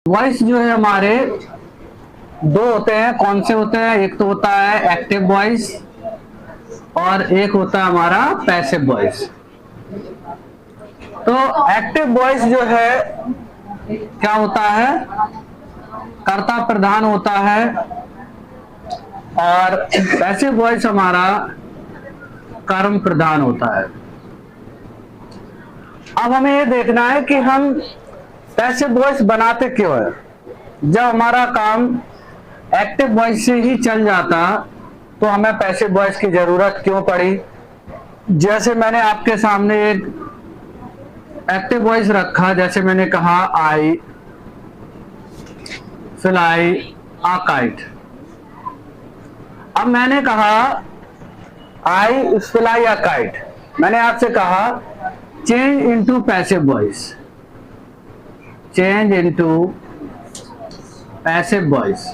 Voice जो है हमारे दो होते हैं। कौन से होते हैं? एक तो होता है एक्टिव वॉइस और एक होता है हमारा पैसिव वॉइस। तो एक्टिव वॉइस जो है क्या होता है? कर्ता प्रधान होता है और पैसिव वॉइस हमारा कर्म प्रधान होता है। अब हमें ये देखना है कि हम पैसिव वॉइस बनाते क्यों है। जब हमारा काम एक्टिव वॉइस से ही चल जाता तो हमें पैसिव वॉइस की जरूरत क्यों पड़ी। जैसे मैंने आपके सामने एक एक्टिव वॉइस रखा, जैसे मैंने कहा आई फ्लाई अ काइट। अब मैंने कहा आई फ्लाई अ काइट, मैंने आपसे कहा change into passive voice, change into passive voice.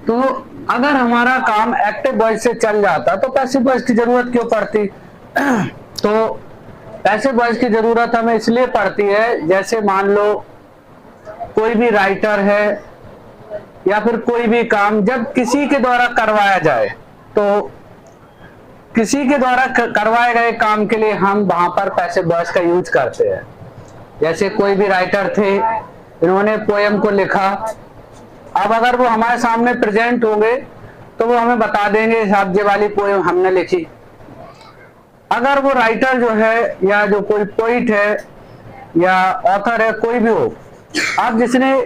तो अगर हमारा काम एक्टिव वॉइस से चल जाता तो पैसिव वॉइस की जरूरत क्यों पड़ती? तो पैसिव वॉइस की जरूरत हमें इसलिए पड़ती है, जैसे मान लो कोई भी राइटर है या फिर कोई भी काम जब किसी के द्वारा करवाया जाए तो किसी के द्वारा करवाए गए काम के लिए हम वहां पर पैसिव वॉइस का यूज करते हैं। जैसे कोई भी राइटर थे, इन्होंने पोएम को लिखा। अब अगर वो हमारे सामने प्रेजेंट होंगे तो वो हमें बता देंगे साहब ये वाली पोएम हमने लिखी। अगर वो राइटर जो है या जो कोई पोइट है या ऑथर है, कोई भी हो, अब जिसने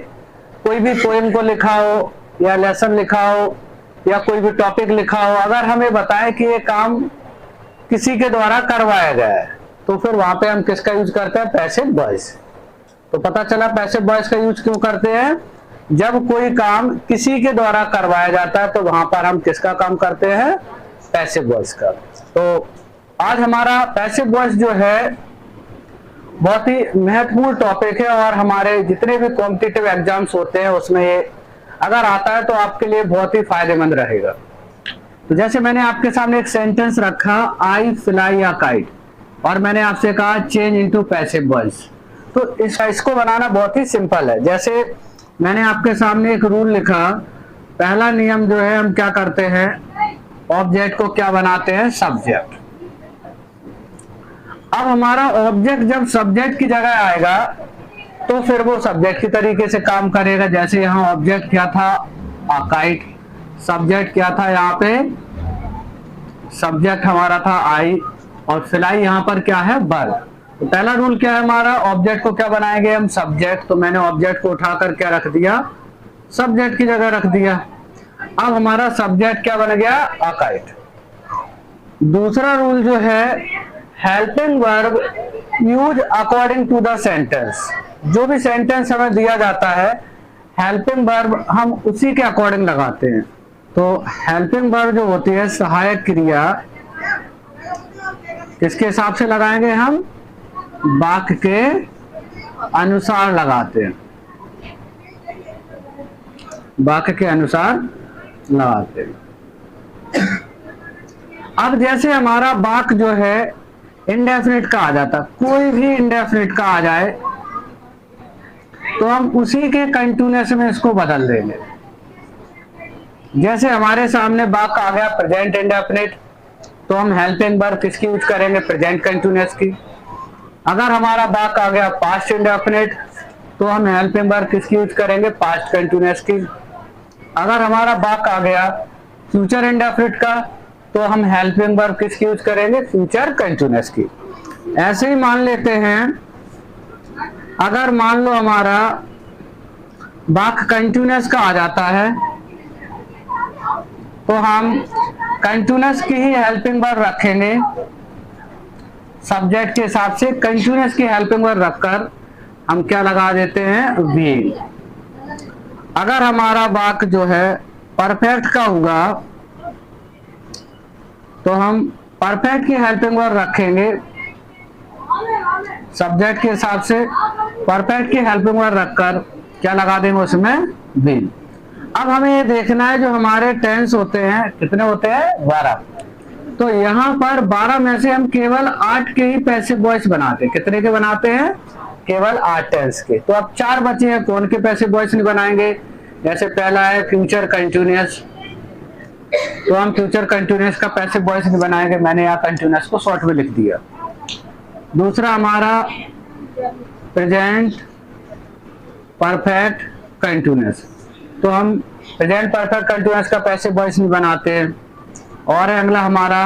कोई भी पोएम को लिखा हो या लेसन लिखा हो या कोई भी टॉपिक लिखा हो, अगर हमें बताए कि ये काम किसी के द्वारा करवाया गया है तो फिर वहां पे हम किसका यूज करते हैं? Passive voice. तो पता चला पैसिव वॉइस का यूज क्यों करते हैं। जब कोई काम किसी के द्वारा करवाया जाता है तो वहां पर हम किसका काम करते हैं? पैसिव वॉइस का। तो आज हमारा पैसिव वॉइस जो है बहुत ही महत्वपूर्ण टॉपिक है और हमारे जितने भी कॉम्पिटिटिव एग्जाम्स होते हैं उसमें ये अगर आता है तो आपके लिए बहुत ही फायदेमंद रहेगा। तो जैसे मैंने आपके सामने एक सेंटेंस रखा आई फ्लाई अ काइट और मैंने आपसे कहा चेंज इनटू पैसिव वॉइस। तो इसको बनाना बहुत ही सिंपल है। जैसे मैंने आपके सामने एक रूल लिखा, पहला नियम जो है हम क्या करते हैं? ऑब्जेक्ट को क्या बनाते हैं? सब्जेक्ट। अब हमारा ऑब्जेक्ट जब सब्जेक्ट की जगह आएगा तो फिर वो सब्जेक्ट की तरीके से काम करेगा। जैसे यहाँ ऑब्जेक्ट क्या था? A kite. सब्जेक्ट क्या था? यहाँ पे सब्जेक्ट हमारा था आई और फ्लाई यहाँ पर क्या है? बर्ड। तो पहला रूल क्या है हमारा? ऑब्जेक्ट को क्या बनाएंगे हम? सब्जेक्ट। तो मैंने ऑब्जेक्ट को उठाकर क्या रख दिया? सब्जेक्ट की जगह रख दिया। अब हमारा सब्जेक्ट क्या बन गया? A kite. दूसरा रूल जो है helping verb use according to the sentence. जो भी सेंटेंस हमें दिया जाता है हेल्पिंग वर्ब हम उसी के अकॉर्डिंग लगाते हैं। तो हेल्पिंग वर्ब जो होती है सहायक क्रिया, किसके हिसाब से लगाएंगे हम? वाक्य के अनुसार लगाते हैं, वाक्य के अनुसार लगाते हैं। अब जैसे हमारा वाक्य जो है इंडेफिनिट का आ जाता, कोई भी इंडेफिनिट का आ जाए तो हम उसी के कंटिन्यूअस में इसको बदल देंगे। जैसे हमारे सामने वाक्य आ गया प्रेजेंट इंडेफिनिट तो हम हेल्पिंग वर्ब किसकी यूज करेंगे? प्रेजेंट कंटिन्यूअस की। अगर हमारा वाक्य आ गया पास्ट इंडेफिनिट तो हम हेल्पिंग वर्ब किसकी यूज करेंगे? पास्ट कंटिन्यूअस की। अगर हमारा वाक्य आ गया फ्यूचर इंडेफिनिट का तो हम हेल्पिंग वर्ब किसकी यूज करेंगे? फ्यूचर कंटिन्यूअस की। ऐसे ही मान लेते हैं, अगर मान लो हमारा वाक्य कंटिन्यूअस का आ जाता है तो हम कंटिन्यूअस की ही हेल्पिंग वर्ब रखेंगे। सब्जेक्ट के हिसाब से कंटिन्यूअस की हेल्पिंग वर्ब रखकर हम क्या लगा देते हैं? वी। अगर हमारा वाक्य जो है परफेक्ट का होगा तो हम परफेक्ट की हेल्पिंग वर्ब रखेंगे। सब्जेक्ट के हिसाब से परफेक्ट की हेल्पिंग वर्ब रखकर क्या लगा देंगे उसमें? वी। अब हमें ये देखना है जो हमारे टेंस होते हैं कितने होते हैं? 12। तो यहाँ पर 12 में से हम केवल 8 के ही पैसिव वॉइस बनाते हैं। कितने के बनाते हैं? केवल 8 टेंस के। तो अब 4 बचे हैं, कौन के पैसिव वॉइस नहीं बनाएंगे। जैसे पहला है फ्यूचर कंटिन्यूअस, तो हम फ्यूचर कंटिन्यूअस का पैसिव वॉइस नहीं बनाएंगे, मैंने यहाँ कंटिन्यूअस को शॉर्ट में लिख दिया। दूसरा हमारा प्रेजेंट परफेक्ट कंटिन्यूअस, तो हम प्रेजेंट परफेक्ट कंटिन्यूअस का पैसिव वॉइस नहीं बनाते हैं। और अगला हमारा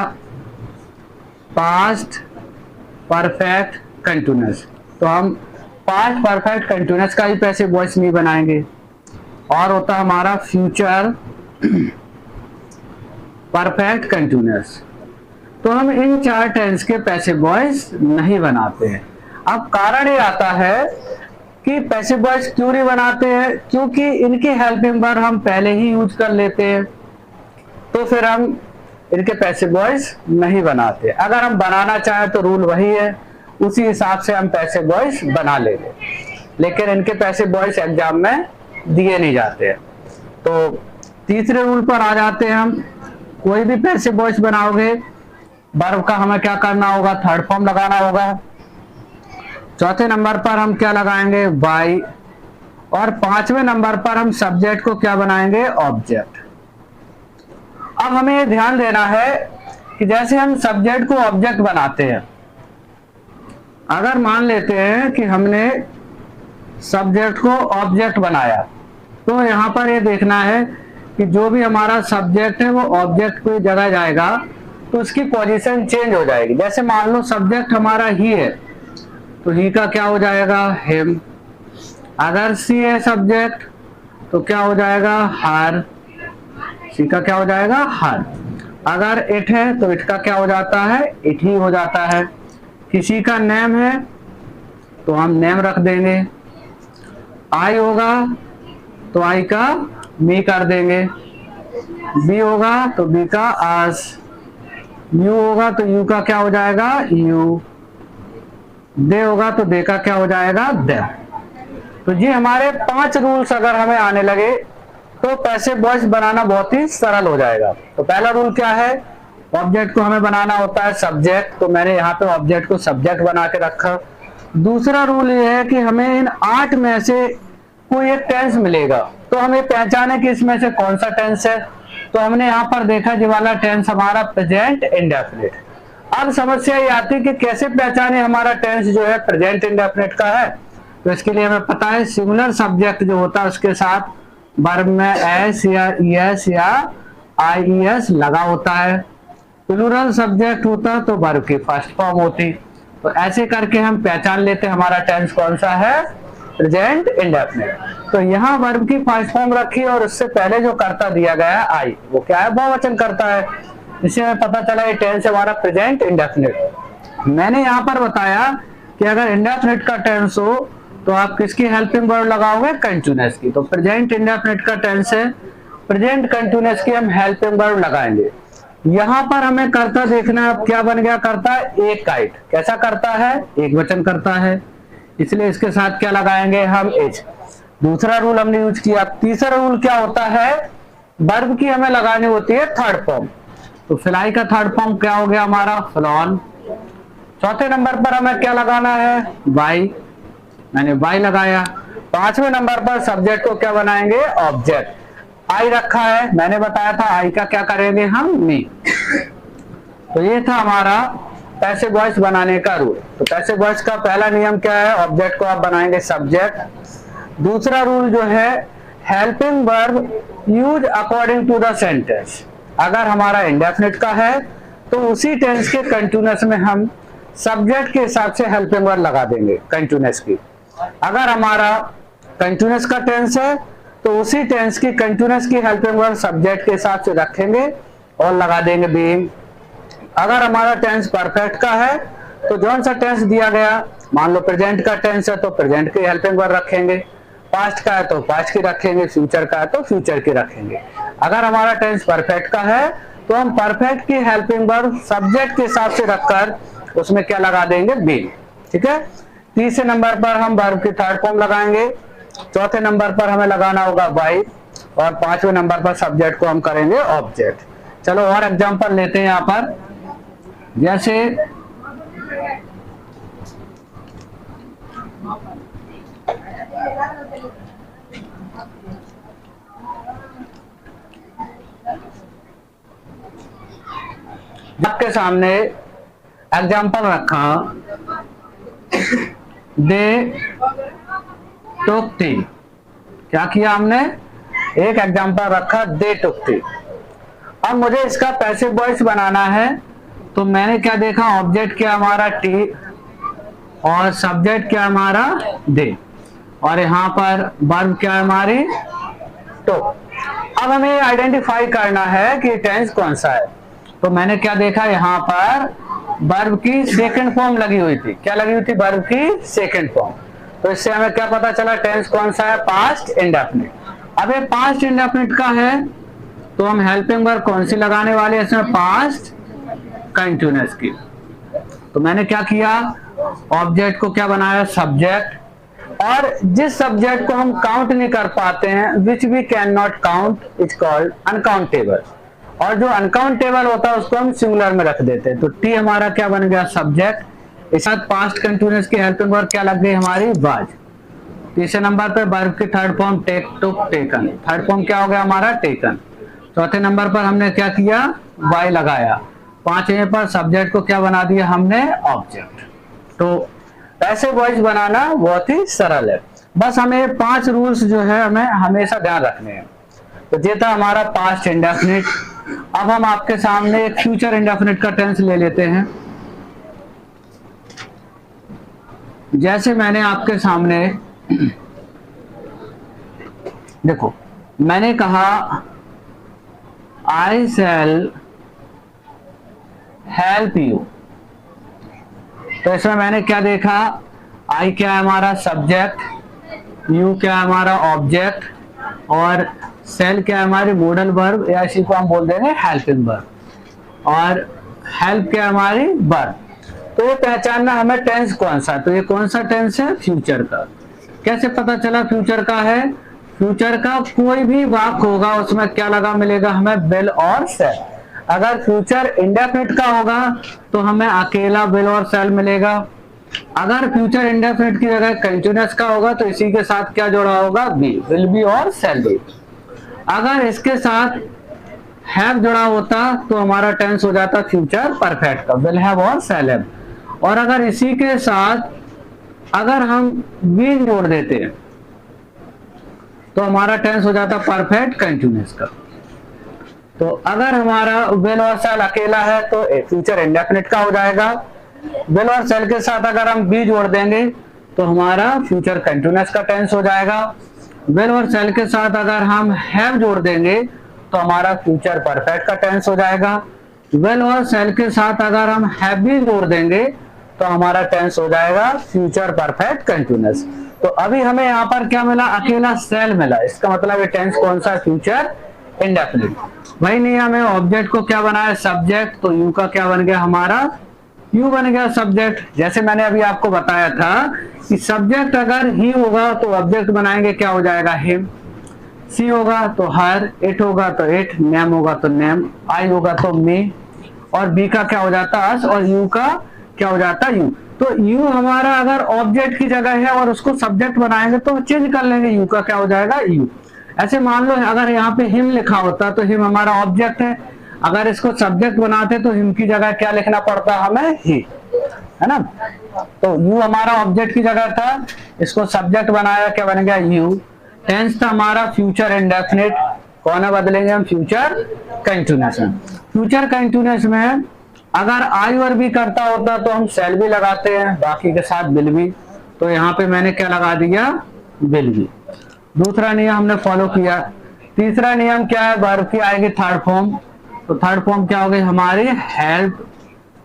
पास्ट परफेक्ट कंटिन्यूअस, तो हम पास्ट परफेक्ट कंटिन्यूअस का ही पैसिव वॉइस नहीं बनाएंगे। और होता है हमारा फ्यूचर परफेक्ट कंटिन्यूअस, तो हम इन 4 टेंस के पैसिव वॉइस नहीं बनाते हैं। अब कारण ये आता है कि पैसिव वॉइस क्यों नहीं बनाते हैं, क्योंकि इनके हेल्पिंग वर्ब हम पहले ही यूज कर लेते हैं, तो फिर हम इनके पैसिव वॉइस नहीं बनाते। अगर हम बनाना चाहें तो रूल वही है, उसी हिसाब से हम पैसिव वॉइस बना लेंगे, लेकिन इनके पैसिव वॉइस एग्जाम में दिए नहीं जाते हैं। तो तीसरे रूल पर आ जाते हैं हम। कोई भी पैसिव वॉइस बनाओगे, वर्ब का हमें क्या करना होगा, थर्ड फॉर्म लगाना होगा। चौथे नंबर पर हम क्या लगाएंगे, बाय। और 5वें नंबर पर हम सब्जेक्ट को क्या बनाएंगे, ऑब्जेक्ट। अब हमें ये ध्यान देना है कि जैसे हम सब्जेक्ट को ऑब्जेक्ट बनाते हैं, अगर मान लेते हैं कि हमने सब्जेक्ट को ऑब्जेक्ट बनाया, तो यहाँ पर ये देखना है कि जो भी हमारा सब्जेक्ट है वो ऑब्जेक्ट कोई जगह जाएगा तो उसकी पोजीशन चेंज हो जाएगी। जैसे मान लो सब्जेक्ट हमारा ही है, तो ही का क्या हो जाएगा, हिम। अगर सी है सब्जेक्ट तो क्या हो जाएगा, हर। सी का क्या हो जाएगा, हर। अगर इट है तो इट का क्या हो जाता है, इट ही हो जाता है। किसी का नेम है तो हम नेम रख देंगे। आई होगा तो आई का मी कर देंगे। बी होगा तो बी का आस। यू होगा तो यू का क्या हो जाएगा, यू। दे होगा तो दे का क्या हो जाएगा, दे। तो ये हमारे 5 रूल्स अगर हमें आने लगे तो पैसिव वॉइस बनाना बहुत ही सरल हो जाएगा। तो पहला रूल क्या है, ऑब्जेक्ट को हमें बनाना होता है सब्जेक्ट, तो मैंने यहाँ पे ऑब्जेक्ट को सब्जेक्ट बना के रखा। दूसरा रूल ये है कि हमें इन 8 में से कोई एक टेंस मिलेगा, तो हमें पहचाने कि इसमें से कौन सा टेंस है। तो हमने यहाँ पर देखा ये वाला टेंस हमारा प्रेजेंट इंडेफिनिट। अब समस्या ये आती है कि कैसे पहचाने हमारा टेंस जो है प्रेजेंट इंडेफिनिट का है। तो इसके लिए हमें पता है सिंगुलर सब्जेक्ट जो होता है उसके साथ वर्ब में एस या ईएस या आईईएस लगा होता है। प्लूरल सब्जेक्ट होता तो वर्ब की फर्स्ट फॉर्म होती। तो ऐसे करके हम पहचान लेते हमारा टेंस कौन सा है, प्रेजेंट इंडेफिनिट। तो यहाँ वर्ब की फर्स्ट फॉर्म रखी और उससे पहले जो कर्ता दिया गया आई, वो क्या है, बहुवचन करता है। इससे हमें पता चला ये टेंस हमारा प्रेजेंट इंडेफिनिट। मैंने यहाँ पर बताया कि अगर इंडेफिनिट का टेंस हो तो आप किसकी हेल्पिंग वर्ब लगाओगे, कंटिन्यूअस की। तो प्रेजेंट इंडेफिनिट का टेंस है, प्रेजेंट कंटिन्यूअस की हम हेल्पिंग वर्ब लगाएंगे। यहाँ पर हमें कर्ता देखना है, अब क्या बन गया कर्ता, एक काइट। कैसा करता है, एक वचन करता है, इसलिए इसके साथ क्या लगाएंगे हम, एच। दूसरा रूल हमने यूज किया। तीसरा रूल क्या होता है, वर्ब की हमें लगानी होती है थर्ड फॉर्म। तो फ्लाई का थर्ड फॉर्म क्या हो गया हमारा, फ्लॉन। चौथे नंबर पर हमें क्या लगाना है, बाई। मैंने बाई लगाया। 5वें नंबर पर सब्जेक्ट को क्या बनाएंगे, ऑब्जेक्ट। आई रखा है, मैंने बताया था आई का क्या करेंगे हम, मी। तो ये था हमारा पैसिव वॉइस बनाने का रूल। तो पैसिव वॉइस का पहला नियम क्या है, ऑब्जेक्ट को आप बनाएंगे सब्जेक्ट। दूसरा रूल जो है, helping verb use according to the sentence. अगर हमारा इंडेफिनिट का है तो उसी टेंस के कंटिन्यूअस में हम सब्जेक्ट के हिसाब से हेल्पिंग वर्ब लगा देंगे कंटिन्यूअस की। अगर हमारा कंटिन्यूअस का टेंस है तो उसी टेंस की कंटिन्यूअस की हेल्पिंग वर्ब सब्जेक्ट के हिसाब से रखेंगे और लगा देंगे बीइंग। अगर हमारा टेंस परफेक्ट का है तो जौन सा टेंस दिया गया, मान लो प्रेजेंट का टेंस है तो प्रेजेंट की हेल्पिंग वर्ब रखेंगे, पास्ट का है तो पास्ट की रखेंगे, फ्यूचर का है तो फ्यूचर की रखेंगे। अगर हमारा टेंस परफेक्ट का है तो हम परफेक्ट की हेल्पिंग वर्ब सब्जेक्ट के हिसाब से रखकर उसमें क्या लगा देंगे, बीइंग। ठीक है। तीसरे नंबर पर हम वर्ब की थर्ड फॉर्म लगाएंगे। चौथे नंबर पर हमें लगाना होगा बाई और 5वें नंबर पर सब्जेक्ट को हम करेंगे ऑब्जेक्ट। चलो और एग्जांपल लेते हैं यहाँ पर। जैसे आपके सामने एग्जाम्पल रखा, दे टुक टी। क्या किया हमने? एक एग्जाम्पल रखा, दे टुक टी। अब मुझे इसका पैसिव वॉइस बनाना है, तो मैंने क्या देखा, ऑब्जेक्ट क्या हमारा टी और सब्जेक्ट क्या हमारा दे, और यहाँ पर वर्ब क्या है हमारी टुक। अब हमें आइडेंटिफाई करना है कि टेंस कौन सा है। तो मैंने क्या देखा, यहाँ पर वर्ब की सेकंड फॉर्म लगी हुई थी। क्या लगी हुई थी? वर्ब की सेकंड फॉर्म। तो इससे हमें क्या पता चला, टेंस कौन सा है? Past indefinite. अब ये पास्ट इंडेफिनिट का है, तो हम हेल्पिंग वर्ब कौन सी लगाने वाले हैं इसमें? पास्ट कंटिन्यूअस की। तो मैंने क्या किया, ऑब्जेक्ट को क्या बनाया? सब्जेक्ट। और जिस सब्जेक्ट को हम काउंट नहीं कर पाते हैं, which we can not count, is called uncountable. और जो अनकाउंटेबल होता है उसको हम सिंगुलर में रख देते हैं। तो टी हमारा क्या बन गया? सब्जेक्ट। इस साथ पास्ट कंटिन्यूअस की हेल्पिंग वर्ब क्या लग गई हमारी? वाज। तीसरे नंबर पे वर्ब की थर्ड फॉर्म टेक, टुक, टेकन। थर्ड फॉर्म क्या हो गया हमारा? टेकन। चौथे नंबर पर हमने क्या किया? वाई लगाया। पांचवें पर सब्जेक्ट को क्या बना दिया हमने? ऑब्जेक्ट। तो पैसिव वॉइस बनाना बहुत ही सरल है, बस हमें 5 रूल्स जो है हमें हमेशा ध्यान रखने हैं। तो ये था हमारा पास्ट इंडेफिनिट। अब हम आपके सामने एक फ्यूचर इंडेफिनिट का टेंस ले लेते हैं। जैसे मैंने आपके सामने देखो, मैंने कहा आई शैल हेल्प यू। तो इसमें मैंने क्या देखा, आई क्या है हमारा? सब्जेक्ट, यू क्या है हमारा? ऑब्जेक्ट, और सेल क्या है हमारी? मॉडल वर्ब, या इसी को हम बोल देंगे हेल्पिंग वर्ब, और हेल्प क्या है हमारी? वर्ब। तो ये पहचानना हमें टेंस कौन सा। तो ये कौन सा टेंस है? फ्यूचर का। कैसे पता चला फ्यूचर का है? फ्यूचर का कोई भी वाक्य होगा उसमें क्या लगा मिलेगा हमें? विल और सेल। अगर फ्यूचर इंडेफिनिट का होगा तो हमें अकेला विल और सेल मिलेगा। अगर फ्यूचर इंडेफिनिट की जगह कंटिन्यूअस का होगा तो इसी के साथ क्या जुड़ा होगा? बी, विल बी और सेल बी। अगर इसके साथ हैव जुड़ा होता तो हमारा टेंस हो जाता फ्यूचर परफेक्ट का, विल हैव और सेल हैव। और अगर इसी के साथ अगर हम बी जोड़ देते हैं तो हमारा टेंस हो जाता परफेक्ट कंटिन्यूअस का। तो अगर हमारा विल और सेल अकेला है तो फ्यूचर इंडेफिनिट का हो जाएगा। विल और सेल के साथ अगर हम बी जोड़ देंगे तो हमारा फ्यूचर कंटिन्यूअस का टेंस हो जाएगा। विल और सेल के साथ अगर हम हैव जोड़ देंगे तो हमारा फ्यूचर परफेक्ट का टेंस हो जाएगा। विल और सेल के साथ अगर हम हैव भी जोड़ देंगे तो हमारा टेंस हो जाएगा फ्यूचर परफेक्ट कंटिन्यूअस। तो अभी हमें यहाँ पर क्या मिला? अकेला सेल मिला। इसका मतलब ये टेंस कौन सा? Future indefinite. वही नियम है, ऑब्जेक्ट को क्या बनाया? सब्जेक्ट। तो यू का क्या बन गया हमारा? यू बन गया सब्जेक्ट। जैसे मैंने अभी आपको बताया था कि सब्जेक्ट अगर ही होगा तो ऑब्जेक्ट बनाएंगे क्या हो जाएगा? हिम। सी होगा तो हर, इट होगा तो इट, नेम होगा तो नेम, आई होगा तो मी, और बी का क्या हो जाता? अस, और यू का क्या हो जाता? यू। तो यू हमारा अगर ऑब्जेक्ट की जगह है और उसको सब्जेक्ट बनाएंगे तो चेंज कर लेंगे, यू का क्या हो जाएगा? यू। ऐसे मान लो अगर यहाँ पे हिम लिखा होता तो हिम हमारा ऑब्जेक्ट है, अगर इसको सब्जेक्ट बनाते तो हिम की जगह क्या लिखना पड़ता हमें? ही, है ना। तो यू हमारा ऑब्जेक्ट की जगह था, इसको सब्जेक्ट बनाया, क्या बन गया? यू। टेंस था हमारा फ्यूचर इंडेफिनिट, कौन बदलेंगे हम? फ्यूचर कंटिन्यूअस में। फ्यूचर कंटिन्यूअस में अगर आई और बी करता होता तो हम सेल भी लगाते हैं, बाकी के साथ विल भी। तो यहाँ पे मैंने क्या लगा दिया? विल भी। दूसरा नियम हमने फॉलो किया। तीसरा नियम क्या है? वर्ब की आएगी थर्ड फॉर्म। तो थर्ड फॉर्म क्या हो गई हमारी? हेल्प।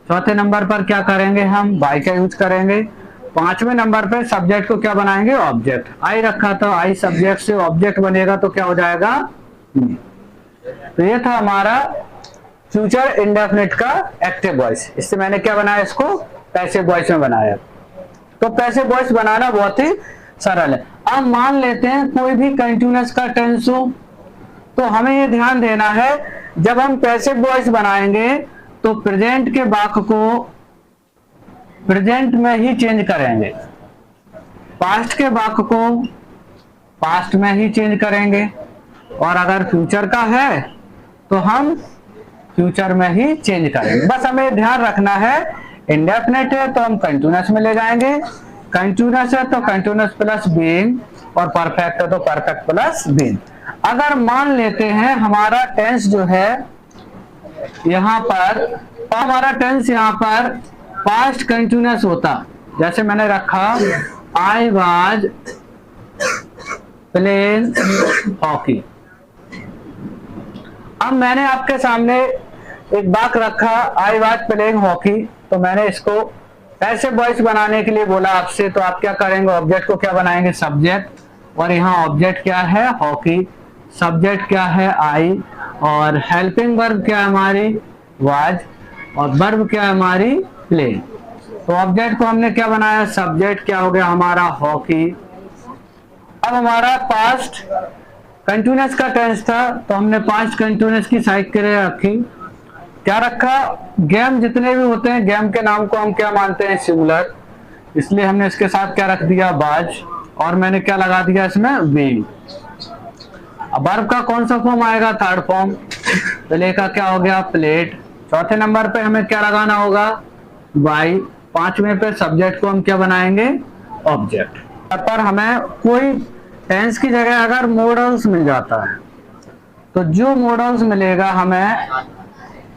चौथे नंबर पर क्या करेंगे हम? बाय का यूज करेंगे। पांचवें नंबर पे सब्जेक्ट को क्या बनाएंगे? ऑब्जेक्ट। आई रखा था, आई सब्जेक्ट से ऑब्जेक्ट बनेगा तो क्या हो जाएगा? तो ये था हमारा फ्यूचर इंडेफिनिट का एक्टिव वॉइस। इससे मैंने क्या बनाया? इसको पैसिव वॉइस में बनाया। तो पैसिव वॉइस बनाना बहुत ही सरल है। अब मान लेते हैं कोई भी कंटिन्यूअस का टेंस हो, तो हमें ये ध्यान देना है जब हम पैसिव वॉइस बनाएंगे तो प्रेजेंट के वाक्य को प्रेजेंट में ही चेंज करेंगे, पास्ट के वाक्य को पास्ट में ही चेंज करेंगे, और अगर फ्यूचर का है तो हम फ्यूचर में ही चेंज करेंगे। बस हमें ध्यान रखना है, इंडेफिनिट है तो हम कंटिन्यूअस में ले जाएंगे, कंटिन्यूअस है तो कंटिन्यूअस प्लस बीइंग, और परफेक्ट है तो परफेक्ट प्लस बीइंग। अगर मान लेते हैं हमारा टेंस जो है यहाँ पर, तो हमारा टेंस यहाँ पर पास्ट कंटिन्यूअस होता, जैसे मैंने रखा आई वाज प्लेइंग हॉकी। अब मैंने आपके सामने एक वाक्य रखा आई वाज प्लेइंग हॉकी, तो मैंने इसको पैसिव वॉइस बनाने के लिए बोला आपसे, तो आप क्या करेंगे, ऑब्जेक्ट को क्या बनाएंगे, सब्जेक्ट, और यहाँ ऑब्जेक्ट क्या है, हॉकी, सब्जेक्ट क्या है, आई, और हेल्पिंग वर्ब क्या है हमारी, वाज, और वर्ब क्या है हमारी, प्ले। तो ऑब्जेक्ट को हमने क्या बनाया, सब्जेक्ट क्या हो गया हमारा, हॉकी। अब हमारा पास्ट कंटिन्यूअस का टेंस था, तो हमने पास्ट कंटिन्यूअस की साइकिल रखी, क्या रखा, गेम जितने भी होते हैं गेम के नाम को हम क्या मानते हैं, सिंगुलर, इसलिए हमने इसके साथ क्या रख दिया, बाज, और मैंने क्या लगा दिया इसमें, बीइंग। अब वर्ब का कौन सा फॉर्म आएगा, थर्ड फॉर्म, प्ले का क्या हो गया, प्लेट। चौथे नंबर पे हमें क्या लगाना होगा, बाई। पांचवें पे सब्जेक्ट को हम क्या बनाएंगे, ऑब्जेक्ट। पर हमें कोई टेंस की जगह अगर मॉडल्स मिल जाता है, तो जो मॉडल्स मिलेगा हमें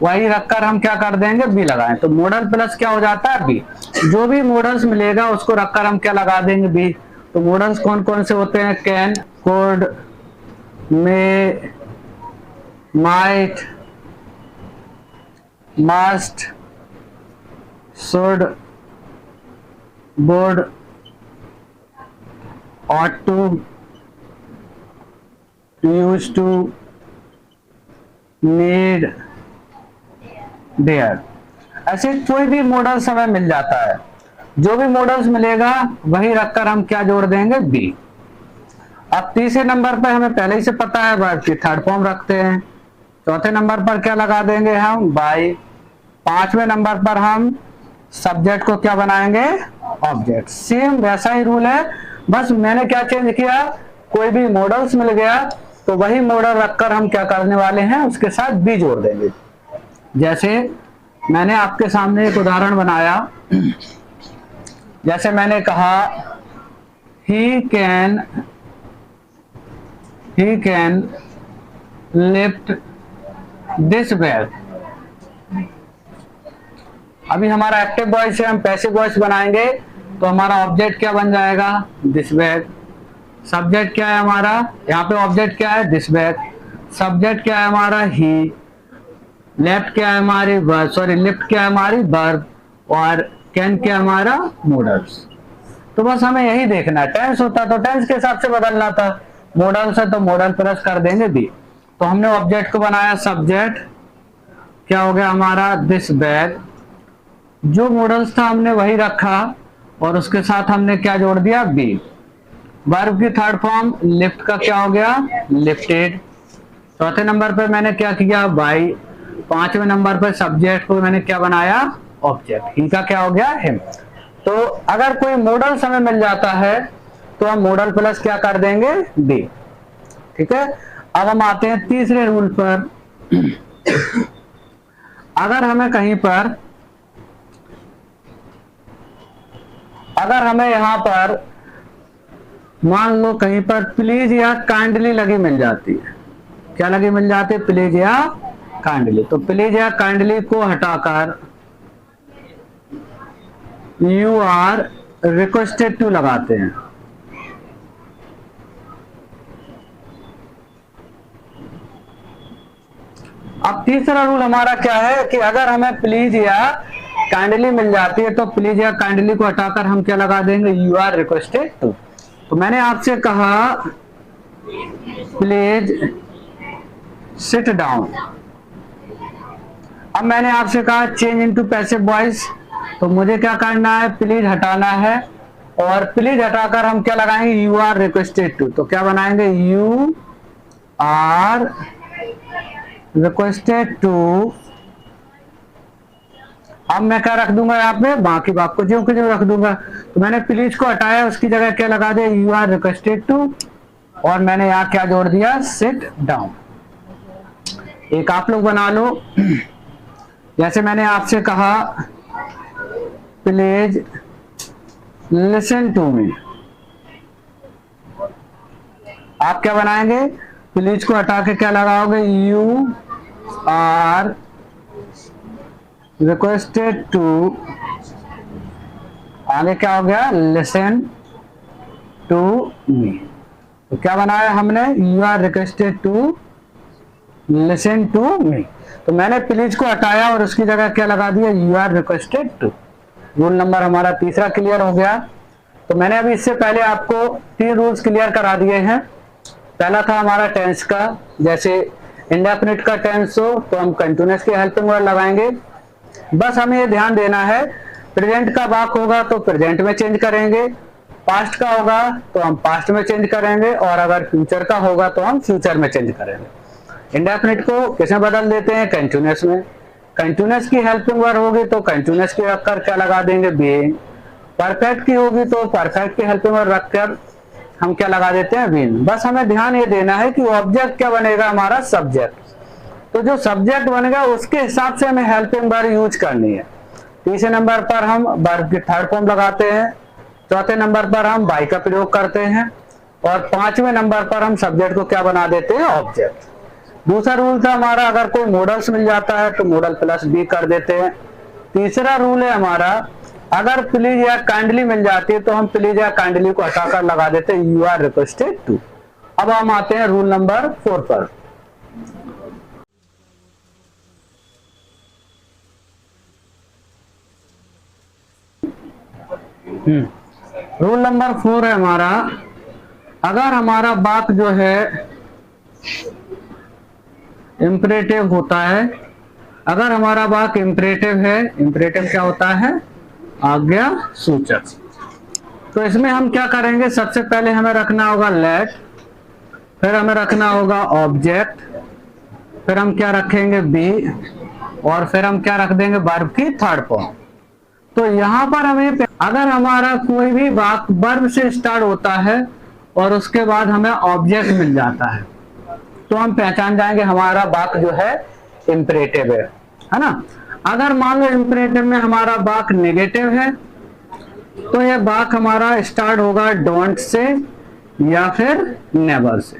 वही रखकर हम क्या कर देंगे, बी लगाएं। तो मॉडल प्लस क्या हो जाता है, बी। जो भी मॉडल्स मिलेगा उसको रखकर हम क्या लगा देंगे, बी। तो मॉडल्स कौन कौन से होते हैं, can, could, may, might, must, should, would, ought to, used to, need, dare। ऐसे कोई भी मॉडल्स हमें मिल जाता है, जो भी मॉडल्स मिलेगा वही रखकर हम क्या जोड़ देंगे, बी। अब तीसरे नंबर पर हमें पहले ही से पता है वर्ब की थर्ड फॉर्म रखते हैं। चौथे नंबर पर क्या लगा देंगे हम, बाई। पांचवें नंबर पर हम सब्जेक्ट को क्या बनाएंगे, ऑब्जेक्ट। सेम वैसा ही रूल है, बस मैंने क्या चेंज किया, कोई भी मॉडल्स मिल गया तो वही मॉडल रखकर हम क्या करने वाले हैं, उसके साथ बी जोड़ देंगे। जैसे मैंने आपके सामने एक उदाहरण बनाया, जैसे मैंने कहा he can lift this bag. अभी हमारा एक्टिव वॉइस से हम पैसिव वॉइस बनाएंगे, तो हमारा ऑब्जेक्ट क्या बन जाएगा, दिस बैग। सब्जेक्ट क्या है हमारा, यहाँ पे ऑब्जेक्ट क्या है, दिस बैग। सब्जेक्ट क्या है हमारा, ही। लेफ्ट क्या है हमारी, लिफ्ट क्या है हमारी, वर्ब, और कैन क्या हमारा, मॉडल्स। तो बस हमें यही देखना है, टेंस होता तो टेंस के हिसाब से बदलना था, मॉडल्स है तो मॉडल प्लस कर देंगे बी। तो हमने ऑब्जेक्ट को बनाया सब्जेक्ट, क्या हो गया हमारा, दिस बैग। जो मॉडल्स था हमने वही रखा, और उसके साथ हमने क्या जोड़ दिया, बी। वर्ब की थर्ड फॉर्म लिफ्ट का क्या हो गया, लिफ्टेड। चौथे नंबर पर मैंने क्या किया, बाई। पांचवें नंबर पर सब्जेक्ट को मैंने क्या बनाया, ऑब्जेक्ट। ही का क्या हो गया, हिम। तो अगर कोई मॉडल हमें मिल जाता है तो हम मॉडल प्लस क्या कर देंगे, बी। ठीक है। अब हम आते हैं तीसरे रूल पर। अगर हमें कहीं पर, अगर हमें यहां पर मान लो कहीं पर प्लीज या काइंडली लगी मिल जाती है, क्या लगी मिल जाती है, प्लीज या काइंडली। तो प्लीज या काइंडली को हटाकर यू आर रिक्वेस्टेड टू लगाते हैं। अब तीसरा रूल हमारा क्या है कि अगर हमें प्लीज या काइंडली मिल जाती है तो प्लीज या काइंडली को हटाकर हम क्या लगा देंगे, यू आर रिक्वेस्टेड टू। तो मैंने आपसे कहा प्लीज सिट डाउन। अब मैंने आपसे कहा चेंज इनटू पैसिव वॉइस, तो मुझे क्या करना है, प्लीज हटाना है, और प्लीज हटाकर हम क्या लगाएंगे, यू आर रिक्वेस्टेड टू। तो क्या बनाएंगे, यू आर रिक्वेस्टेड टू। अब मैं क्या रख दूंगा यहाँ पे, बाकी बात को ज्यों के ज्यों रख दूंगा। तो मैंने प्लीज को हटाया, उसकी जगह क्या लगा दिया, यू आर रिक्वेस्टेड टू, और मैंने यहाँ क्या जोड़ दिया, सिट डाउन। एक आप लोग बना लो, जैसे मैंने आपसे कहा प्लीज लिसन टू मी, आप क्या बनाएंगे, प्लीज को हटा के क्या लगाओगे, यू आर रिक्वेस्टेड टू, आगे क्या हो गया, लिसन टू मी। तो क्या बनाया हमने, you are requested to listen to me. तो मैंने प्लीज को हटाया और उसकी जगह क्या लगा दिया, you are requested to. Rule नंबर हमारा तीसरा क्लियर हो गया। तो मैंने अभी इससे पहले आपको 3 रूल्स क्लियर करा दिए हैं। पहला था हमारा टेंस का, जैसे इंडेफिनिट का टेंस हो तो हम कंटिन्यूअस के हेल्पिंग वर्ड लगाएंगे। बस हमें ये ध्यान देना है, प्रेजेंट का वाक होगा तो प्रेजेंट में चेंज करेंगे, पास्ट का होगा तो हम पास्ट में चेंज करेंगे, और अगर फ्यूचर का होगा तो हम फ्यूचर में चेंज करेंगे। इंडेफिनिट को किसमें बदल देते हैं, कंटिन्यूअस में। कंटिन्यूअस की हेल्पिंग वर्ड होगी तो कंटिन्यूअस के रखकर क्या लगा देंगे, बीइंग। परफेक्ट की होगी तो परफेक्ट की हेल्पिंग वर्ड रखकर हम क्या लगा देते हैं, बीइंग। बस हमें ध्यान ये देना है कि ऑब्जेक्ट क्या बनेगा, हमारा सब्जेक्ट। तो जो सब्जेक्ट बनेगा उसके हिसाब से हमें हेल्पिंग वर्ड यूज करनी है। तीसरे नंबर पर हम वर्ब की थर्ड फॉर्म लगाते हैं, चौथे नंबर पर हम बाई का प्रयोग करते हैं, और 5वें नंबर पर हम सब्जेक्ट को क्या बना देते हैं, ऑब्जेक्ट। दूसरा रूल था हमारा, अगर कोई मॉडल्स मिल जाता है तो मॉडल प्लस बी कर देते हैं। तीसरा रूल है हमारा, अगर प्लीज या काइंडली मिल जाती है तो हम प्लीज या काइंडली को हटाकर लगा देते हैं, यू आर रिक्वेस्टेड टू। अब हम आते हैं रूल नंबर 4 पर। रूल नंबर 4 है हमारा, अगर हमारा वाक्य जो है इंपरेटिव होता है, अगर हमारा वाक्य इंपरेटिव है, इंपरेटिव क्या होता है, आज्ञा सूचक, तो इसमें हम क्या करेंगे, सबसे पहले हमें रखना होगा लेट, फिर हमें रखना होगा ऑब्जेक्ट, फिर हम क्या रखेंगे, बी, और फिर हम क्या रख देंगे, वर्ब की थर्ड फॉर्म। तो यहां पर हमें, अगर हमारा कोई भी वाक्य वर्ब से स्टार्ट होता है और उसके बाद हमें ऑब्जेक्ट मिल जाता है तो हम पहचान जाएंगे हमारा वाक्य जो है इंपरेटिव है ना। अगर मान लो इंपरेटिव में हमारा वाक्य नेगेटिव है तो यह वाक्य हमारा स्टार्ट होगा डोंट से या फिर नेवर से,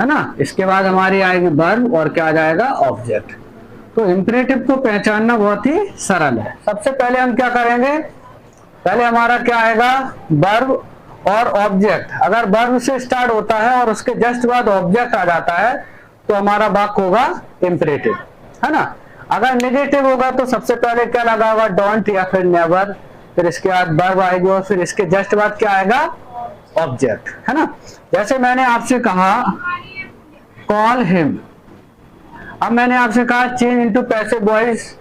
है ना। इसके बाद हमारी आएगी वर्ब और क्या आ जाएगा, ऑब्जेक्ट। तो इंपरेटिव को पहचानना बहुत ही सरल है। सबसे पहले हम क्या करेंगे, पहले हमारा क्या आएगा, वर्ब और ऑब्जेक्ट। अगर वर्ब से स्टार्ट होता है और उसके जस्ट बाद ऑब्जेक्ट आ जाता है तो हमारा वाक्य होगा इंपरेटिव, है ना। अगर नेगेटिव होगा तो सबसे पहले क्या लगा होगा, डोंट या फिर नेवर, फिर इसके बाद वर्ब आएगी और फिर इसके जस्ट बाद क्या आएगा, ऑब्जेक्ट, है ना। जैसे मैंने आपसे कहा कॉल हिम, अब मैंने आपसे कहा चेंज इनटू पैसिव वॉइस,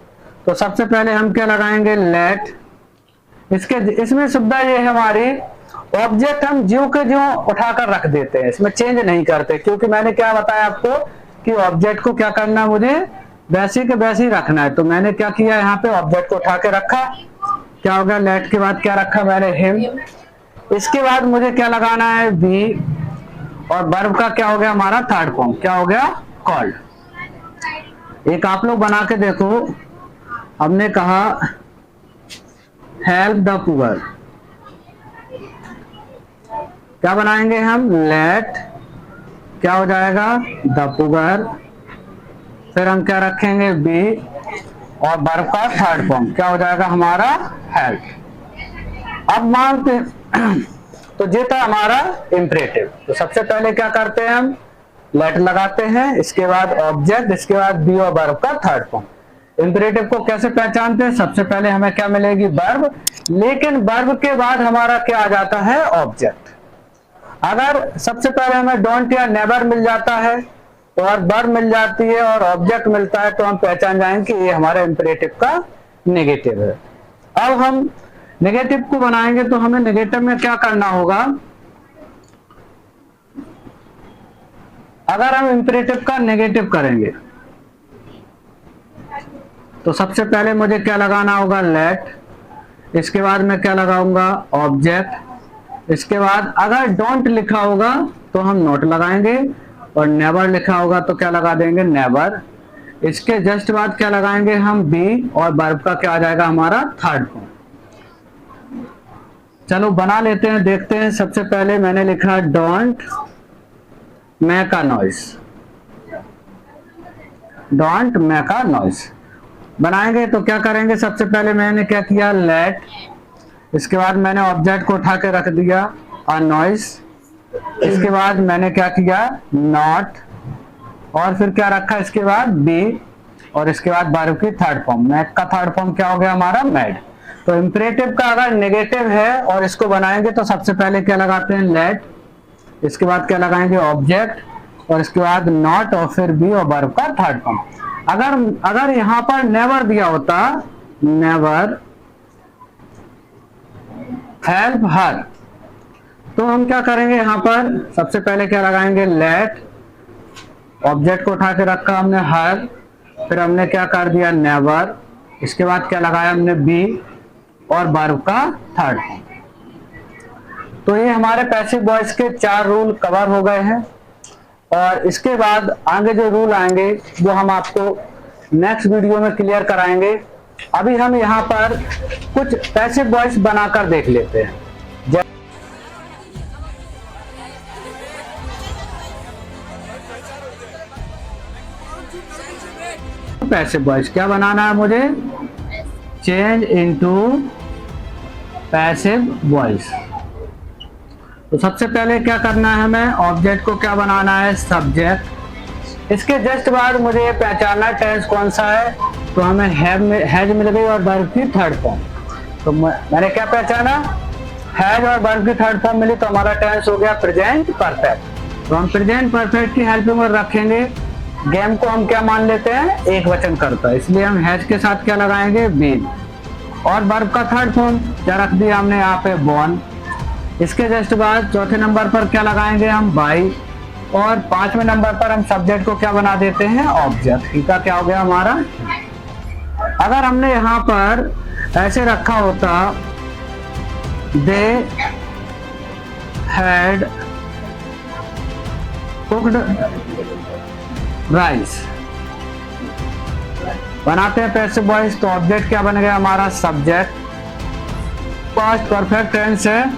तो सबसे पहले हम क्या लगाएंगे, लेट। इसमें सुविधा ये है हमारी, ऑब्जेक्ट हम ज्यों के ज्यों उठाकर रख देते हैं, इसमें चेंज नहीं करते, क्योंकि मैंने क्या बताया आपको कि ऑब्जेक्ट को क्या करना है, मुझे वैसे के वैसे ही रखना है। तो मैंने क्या किया, यहाँ पे ऑब्जेक्ट को उठा के रखा, क्या हो गया, लेट के बाद क्या रखा मैंने, हिम। इसके बाद मुझे क्या लगाना है, बी, और वर्ब का क्या हो गया हमारा थर्ड फॉर्म, क्या हो गया, कॉल्ड। एक आप लोग बना के देखो, हमने कहा हेल्प द पुअर, क्या बनाएंगे हम, लेट, क्या हो जाएगा, द पुअर, फिर हम क्या रखेंगे, बी, और वर्ब का थर्ड फॉर्म क्या हो जाएगा हमारा, हेल्प। अब मानते तो ये था हमारा इंपरेटिव। तो सबसे पहले क्या करते हैं, हम लेट लगाते हैं, इसके बाद ऑब्जेक्ट, इसके बाद बी और वर्ब का थर्ड फॉर्म। इंपरेटिव को कैसे पहचानते हैं, सबसे पहले हमें क्या मिलेगी, वर्ब, लेकिन वर्ब के बाद हमारा क्या आ जाता है, ऑब्जेक्ट। अगर सबसे पहले हमें डोंट या नेवर मिल जाता है और वर्ब मिल जाती है और ऑब्जेक्ट मिलता है तो हम पहचान जाएंगे कि ये हमारे इंपरेटिव का नेगेटिव है। अब हम नेगेटिव को बनाएंगे तो हमें नेगेटिव में क्या करना होगा, अगर हम इंपरेटिव का नेगेटिव करेंगे तो सबसे पहले मुझे क्या लगाना होगा, लेट, इसके बाद मैं क्या लगाऊंगा, ऑब्जेक्ट, इसके बाद अगर डोंट लिखा होगा तो हम नॉट लगाएंगे और नेवर लिखा होगा तो क्या लगा देंगे, नेवर। इसके जस्ट बाद क्या लगाएंगे हम, बी, और वर्ब का क्या आ जाएगा हमारा, थर्ड फॉर्म। चलो बना लेते हैं, देखते हैं। सबसे पहले मैंने लिखा don't make a noise, don't make a noise बनाएंगे तो क्या करेंगे, सबसे पहले मैंने क्या किया, लेट, इसके बाद मैंने ऑब्जेक्ट को उठा के रख दिया अ नॉइस, इसके बाद मैंने क्या किया, नॉट, और फिर क्या रखा इसके बाद, बी, और इसके बाद वर्ब की थर्ड फॉर्म, मेक का थर्ड फॉर्म क्या हो गया हमारा, मेड। तो इंपरेटिव का अगर नेगेटिव है और इसको बनाएंगे तो सबसे पहले क्या लगाते हैं, लेट, इसके बाद क्या लगाएंगे, ऑब्जेक्ट, और इसके बाद नॉट, और फिर बी, और वर्ब का थर्ड फॉर्म। अगर यहां पर नेवर दिया होता, नेवर हेल्प हर, तो हम क्या करेंगे, यहां पर सबसे पहले क्या लगाएंगे, लेट, ऑब्जेक्ट को उठा के रखा हमने हर, फिर हमने क्या कर दिया, नेवर, इसके बाद क्या लगाया हमने, बी, और वर्ब का थर्ड फॉर्म। तो ये हमारे पैसिव वॉइस के 4 रूल कवर हो गए हैं, और इसके बाद आगे जो रूल आएंगे वो हम आपको नेक्स्ट वीडियो में क्लियर कराएंगे। अभी हम यहाँ पर कुछ पैसिव वॉइस बनाकर देख लेते हैं। पैसिव वॉइस क्या बनाना है मुझे, चेंज इनटू पैसिव वॉइस। तो सबसे पहले क्या करना है हमें, ऑब्जेक्ट को क्या बनाना है, सब्जेक्ट, इसके जस्ट बाद मुझे ये पहचानना टेंस कौन सा है, तो हमें हैज मिल गई और वर्ब की थर्ड फॉर्म। तो मैंने क्या पहचाना, हैज और वर्ब की थर्ड फॉर्म मिली, तो हमारा टेंस हो गया प्रेजेंट परफेक्ट। तो हम प्रेजेंट परफेक्ट की हेल्पिंग वर्ब रखेंगे। गेम को हम क्या मान लेते हैं, एक वचन करता है, इसलिए हम हैज के साथ क्या लगाएंगे, बीन, और वर्ब का थर्ड फॉर्म क्या रख दिया हमने यहाँ पे, बॉर्न। इसके जस्ट बाद चौथे नंबर पर क्या लगाएंगे हम, बाई, और 5वें नंबर पर हम सब्जेक्ट को क्या बना देते हैं, ऑब्जेक्ट। ठीक है, क्या हो गया हमारा। अगर हमने यहाँ पर ऐसे रखा होता, दे हैड कुक्ड राइस, बनाते हैं पैसिव वॉइस, तो ऑब्जेक्ट क्या बन गया हमारा, सब्जेक्ट। पास्ट परफेक्ट टेंस है,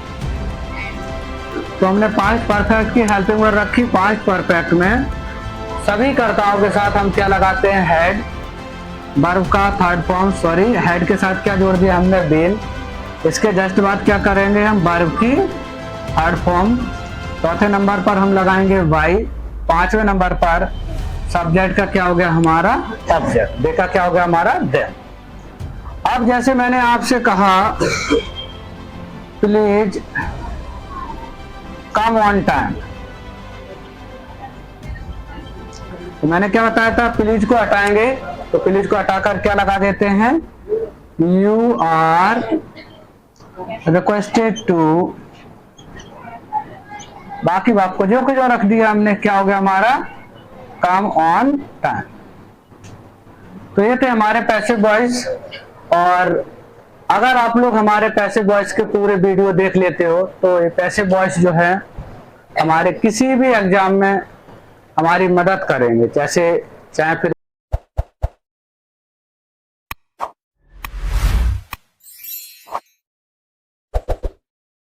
तो हमने पास्ट परफेक्ट की हेल्पिंग वर्ब रखी। पास्ट परफेक्ट में सभी कर्ताओं के साथ हम क्या लगाते हैं, हेड, वर्ब का थर्ड फॉर्म, सॉरी हेड के साथ क्या जोड़ दिया हमने, बीन। इसके जस्ट बाद क्या करेंगे हम, वर्ब की थर्ड फॉर्म। चौथे नंबर पर हम लगाएंगे वाई। 5वें नंबर पर सब्जेक्ट का क्या हो गया हमारा, ऑब्जेक्ट। देखा क्या हो गया हमारा, दे। अब जैसे मैंने आपसे कहा, प्लीज कम ऑन टाइम, तो मैंने क्या बताया था, प्लीज को हटाएंगे, तो प्लीज को हटाकर क्या लगा देते हैं, यू आर रिक्वेस्टेड टू, बाकी बात को जो कुछ रख दिया हमने, क्या हो गया हमारा, कम ऑन टाइम। तो ये थे हमारे पैसिव वॉइस। और अगर आप लोग हमारे पैसिव वॉइस के पूरे वीडियो देख लेते हो, तो ये पैसिव वॉइस जो है हमारे किसी भी एग्जाम में हमारी मदद करेंगे, चाहे फिर